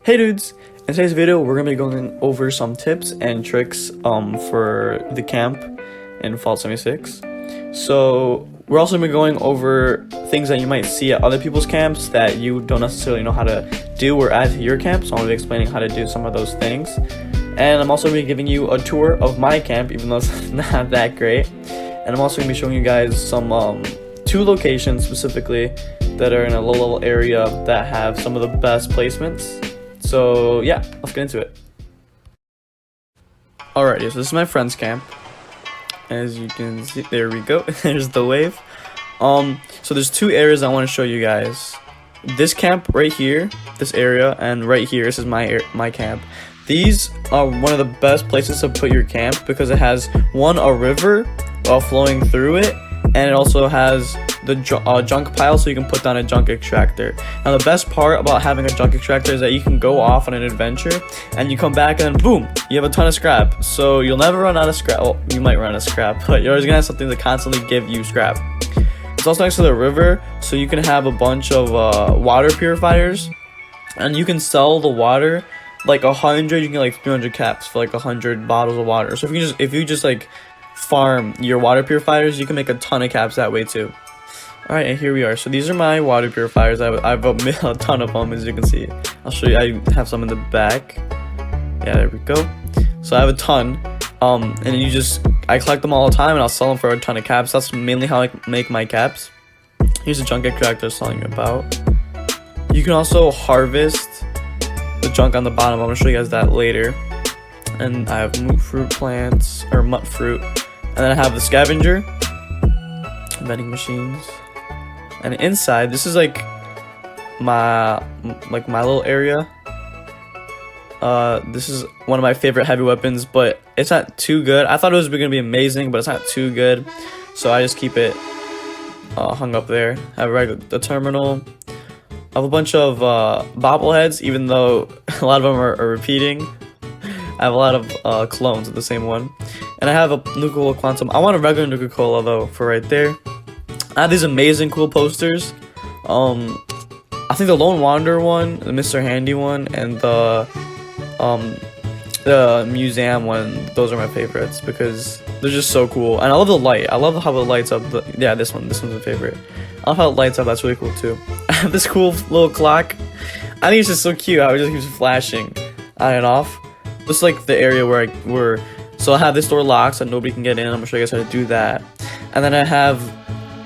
Hey dudes! In today's video, we're going to be going over some tips and tricks for the camp in Fall 76. So, we're also going to be going over things that you might see at other people's camps that you don't necessarily know how to do or add to your camp. So, I'm going to be explaining how to do some of those things. And I'm also going to be giving you a tour of my camp, even though it's not that great. And I'm also going to be showing you guys some two locations specifically that are in a low-level area that have some of the best placements. So yeah, let's get into it. Alrighty, so this is my friend's camp. As you can see, there we go. There's the wave. So there's two areas I want to show you guys. This camp right here, this area, and right here, this is my camp. These are one of the best places to put your camp because it has a river flowing through it, and it also has the junk pile, so you can put down a junk extractor. Now the best part about having a junk extractor is that you can go off on an adventure and you come back and then boom, you have a ton of scrap. So you'll never run out of scrap. Well, you might run out of scrap, but you're always gonna have something to constantly give you scrap. It's also next to the river, so you can have a bunch of water purifiers, and you can sell the water like 100. You can get like 300 caps for like 100 bottles of water. So if you just like farm your water purifiers, you can make a ton of caps that way too. Alright, and here we are. So these are my water purifiers. I have a ton of them, as you can see. I'll show you. I have some in the back. Yeah, there we go. So I have a ton. And I collect them all the time, and I'll sell them for a ton of caps. That's mainly how I make my caps. Here's a junk extractor I was telling you about. You can also harvest the junk on the bottom. I'm gonna show you guys that later. And I have mutt fruit plants, or mutt fruit. And then I have the scavenger, vending machines. And inside, this is like my little area. This is one of my favorite heavy weapons, but it's not too good. I thought it was gonna be amazing, but it's not too good, so I just keep it hung up there. I have the terminal. I have a bunch of bobbleheads, even though a lot of them are repeating. I have a lot of clones of the same one, and I have a Nuka-Cola Quantum. I want a regular Nuka-Cola though for right there. I have these amazing cool posters. I think the Lone Wanderer one, the Mr. Handy one, and the museum one. Those are my favorites because they're just so cool. And I love the light. I love how it lights up. This one's a favorite. I love how it lights up. That's really cool too. I have this cool little clock. I think it's just so cute how it just keeps flashing on and off. Just like the area so I have this door locked so nobody can get in. I'm gonna show you guys how to do that. And then I have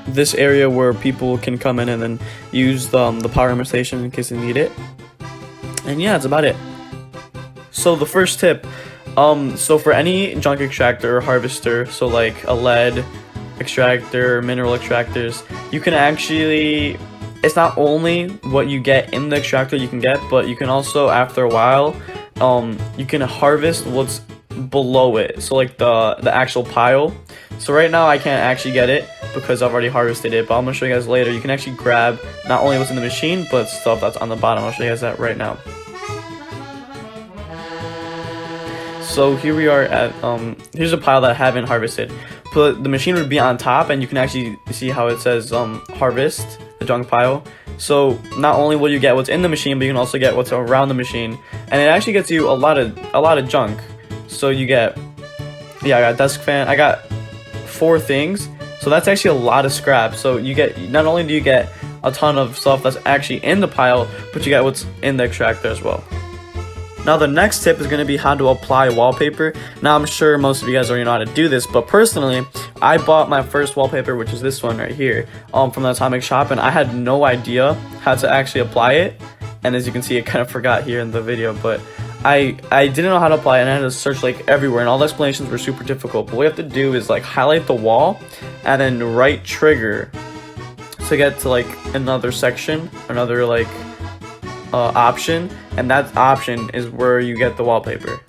this area where people can come in and then use the power armor station in case they need it. And yeah, that's about it. So the first tip, so for any junk extractor or harvester, so like a lead extractor, mineral extractors, you can actually, it's not only what you get in the extractor you can get, but you can also, after a while, you can harvest what's below it, so like the actual pile. So right now I can't actually get it because I've already harvested it, but I'm gonna show you guys later. You can actually grab not only what's in the machine, but stuff that's on the bottom. I'll show you guys that right now. So here we are at here's a pile that I haven't harvested, but the machine would be on top, and you can actually see how it says harvest the junk pile. So not only will you get what's in the machine, but you can also get what's around the machine, and it actually gets you a lot of junk. So you get, I got a desk fan. I got 4 things, so that's actually a lot of scrap. So you get, not only do you get a ton of stuff that's actually in the pile, but you get what's in the extractor as well. Now the next tip is going to be how to apply wallpaper. Now I'm sure most of you guys already know how to do this, but personally, I bought my first wallpaper, which is this one right here, from the Atomic Shop, and I had no idea how to actually apply it. And as you can see, I kind of forgot here in the video, but I didn't know how to apply it, and I had to search like everywhere, and all the explanations were super difficult. But what you have to do is like highlight the wall and then right trigger to get to like another section, another like option, and that option is where you get the wallpaper.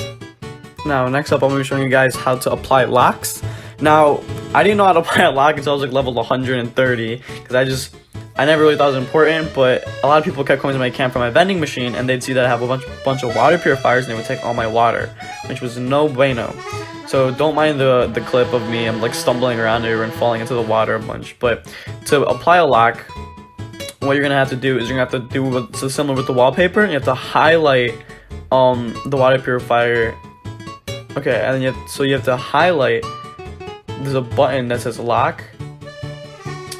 Now next up, I'm going to be showing you guys how to apply locks. Now I didn't know how to apply a lock until I was like level 130 because I never really thought it was important, but a lot of people kept coming to my camp for my vending machine, and they'd see that I have a bunch of water purifiers, and they would take all my water, which was no bueno. So don't mind the clip of me. I'm like stumbling around here and falling into the water a bunch. But to apply a lock, what you're gonna have to do is you're gonna have to do what's so similar with the wallpaper. You have to highlight the water purifier. Okay, and then you have to highlight. There's a button that says lock,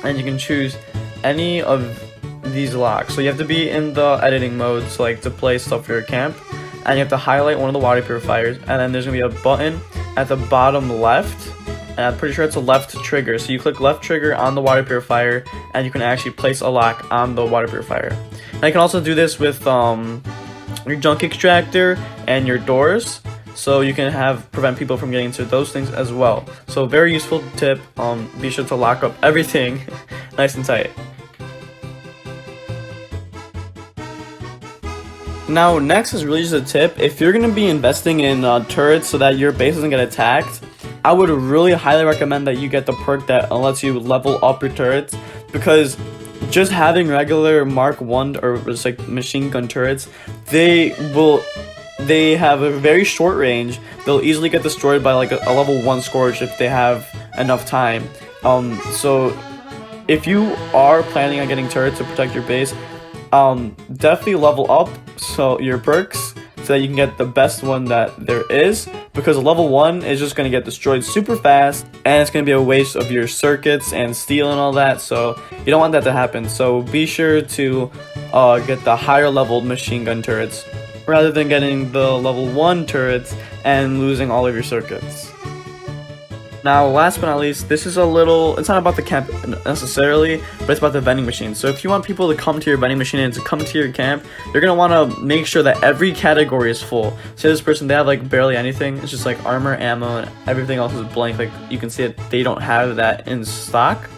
and you can choose any of these locks. So you have to be in the editing mode, so like to play stuff for your camp, and you have to highlight one of the water purifiers, and then there's gonna be a button at the bottom left, and I'm pretty sure it's a left trigger. So you click left trigger on the water purifier, and you can actually place a lock on the water purifier. And you can also do this with your junk extractor and your doors. So you can prevent people from getting into those things as well. So very useful tip. Be sure to lock up everything nice and tight. Now next is really just a tip. If you're gonna be investing in turrets so that your base doesn't get attacked, I would really highly recommend that you get the perk that lets you level up your turrets, because just having regular Mark 1 or just like machine gun turrets, they have a very short range. They'll easily get destroyed by like a level 1 Scourge if they have enough time. So if you are planning on getting turrets to protect your base, definitely level up your perks so that you can get the best one that there is, because level 1 is just going to get destroyed super fast, and it's going to be a waste of your circuits and steel and all that, so you don't want that to happen. So be sure to get the higher leveled machine gun turrets rather than getting the level 1 turrets and losing all of your circuits. Now, last but not least, this is it's not about the camp necessarily, but it's about the vending machine. So if you want people to come to your vending machine and to come to your camp, you're going to want to make sure that every category is full. Say this person, they have like barely anything. It's just like armor, ammo, and everything else is blank. Like you can see that they don't have that in stock.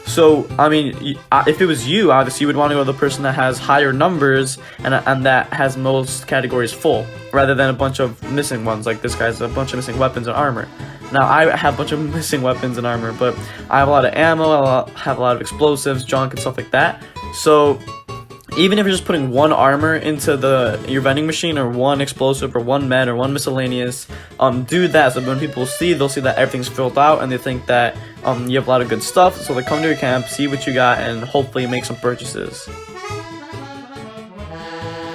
So, I mean, if it was you, obviously you would want to go to the person that has higher numbers and that has most categories full, rather than a bunch of missing ones. Like this guy's a bunch of missing weapons and armor. Now, I have a bunch of missing weapons and armor, but I have a lot of ammo, I have a lot of explosives, junk, and stuff like that. So, even if you're just putting one armor into your vending machine, or one explosive, or one med, or one miscellaneous, do that. So when people see, they'll see that everything's filled out, and they think that you have a lot of good stuff. So they come to your camp, see what you got, and hopefully make some purchases.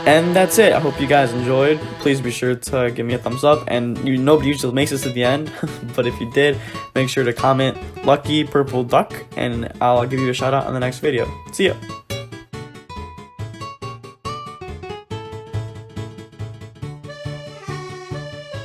And that's it. I hope you guys enjoyed. Please be sure to give me a thumbs up. And nobody usually makes this to the end, but if you did, make sure to comment Lucky Purple Duck, and I'll give you a shout out on the next video. See ya.